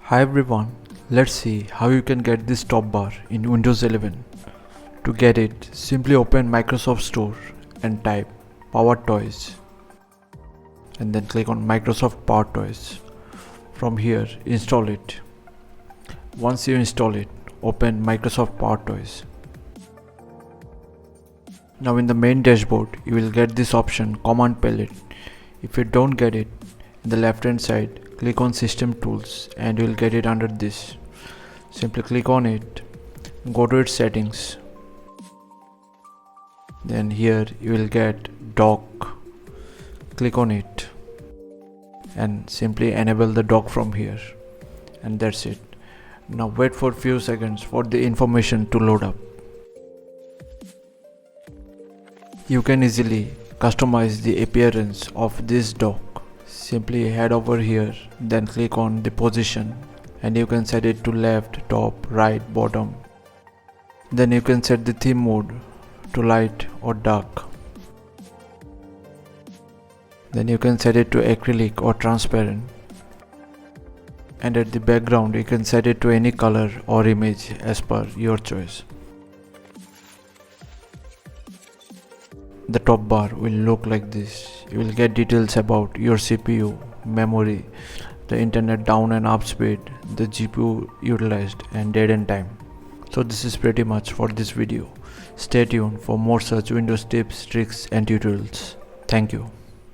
Hi everyone, let's see how you can get this top bar in Windows 11. To get it, simply open Microsoft Store and type Power Toys and then click on Microsoft Power Toys. From here, install it. Once you install it, open Microsoft Power Toys. Now in the main dashboard, you will get this option Command Palette. If you don't get it, in the left hand side, click on System Tools and you will get it under this. Simply click on it, go to its settings. Then here you will get dock. Click on it and simply enable the dock from here, and that's it. Now wait for few seconds for the information to load up. You can easily customize the appearance of this dock. Simply head over here, then click on the position and you can set it to left, top, right, bottom. Then you can set the theme mode to light or dark. Then you can set it to acrylic or transparent. And at the background you can set it to any color or image as per your choice. The top bar will look like this. You will get details about your CPU, memory, the internet down and up speed, the GPU utilized and date and time. So this is pretty much for this video. Stay tuned for more such Windows tips, tricks and tutorials. Thank you.